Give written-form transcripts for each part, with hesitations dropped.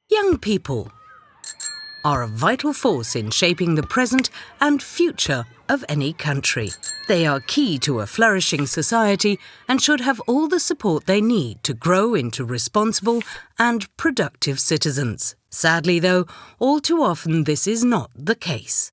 Young people are a vital force in shaping the present and future of any country. They are key to a flourishing society and should have all the support they need to grow into responsible and productive citizens. Sadly, though, all too often this is not the case.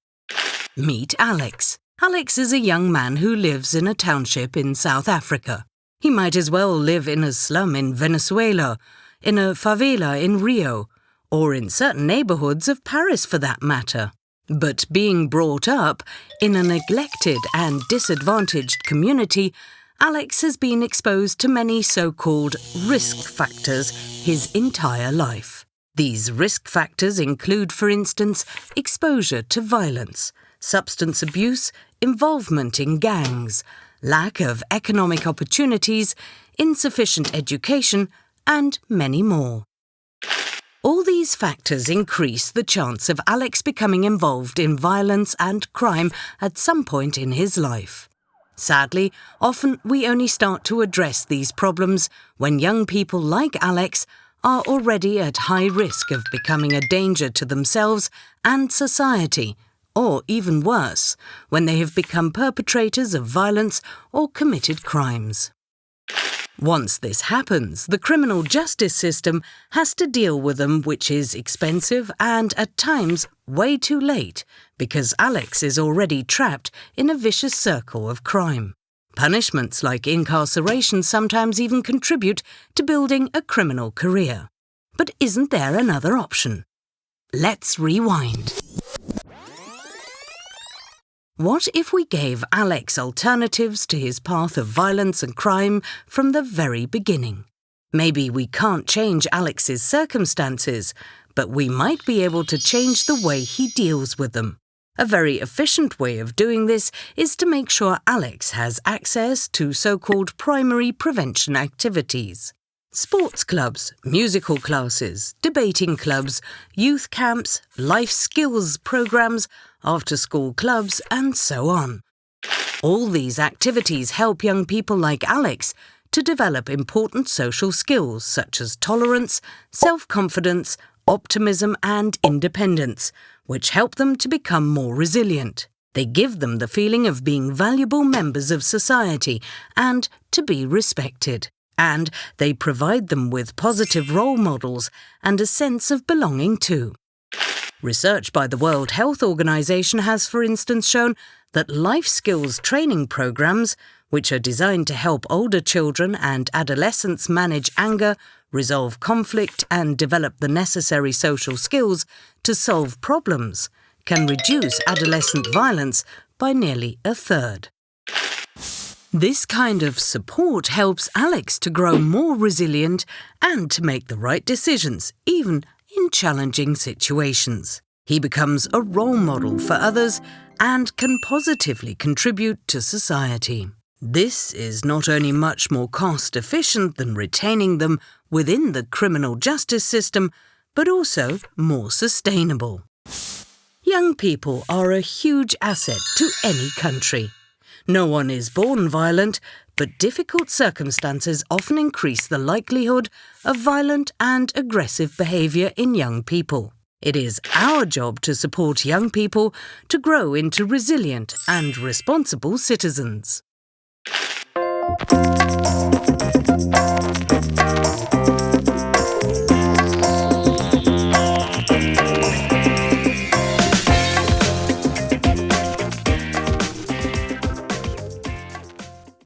Meet Alex. Alex is a young man who lives in a township in South Africa. He might as well live in a slum in Venezuela, in a favela in Rio, or in certain neighbourhoods of Paris for that matter. But being brought up in a neglected and disadvantaged community, Alex has been exposed to many so-called risk factors his entire life. These risk factors include, for instance, exposure to violence, substance abuse, involvement in gangs, lack of economic opportunities, insufficient education, and many more. All these factors increase the chance of Alex becoming involved in violence and crime at some point in his life. Sadly, often we only start to address these problems when young people like Alex are already at high risk of becoming a danger to themselves and society, or even worse, when they have become perpetrators of violence or committed crimes. Once this happens, the criminal justice system has to deal with them, which is expensive and, at times, way too late, because Alex is already trapped in a vicious circle of crime. Punishments like incarceration sometimes even contribute to building a criminal career. But isn't there another option? Let's rewind. What if we gave Alex alternatives to his path of violence and crime from the very beginning? Maybe we can't change Alex's circumstances, but we might be able to change the way he deals with them. A very efficient way of doing this is to make sure Alex has access to so-called primary prevention activities. Sports clubs, musical classes, debating clubs, youth camps, life skills programs, after-school clubs, and so on. All these activities help young people like Alex to develop important social skills such as tolerance, self-confidence, optimism, and independence, which help them to become more resilient. They give them the feeling of being valuable members of society and to be respected. And they provide them with positive role models and a sense of belonging too. Research by the World Health Organization has, for instance, shown that life skills training programs, which are designed to help older children and adolescents manage anger, resolve conflict, and develop the necessary social skills to solve problems, can reduce adolescent violence by nearly a third. This kind of support helps Alex to grow more resilient and to make the right decisions, even in challenging situations. He becomes a role model for others and can positively contribute to society. This is not only much more cost-efficient than retaining them within the criminal justice system, but also more sustainable. Young people are a huge asset to any country. No one is born violent, but difficult circumstances often increase the likelihood of violent and aggressive behaviour in young people. It is our job to support young people to grow into resilient and responsible citizens.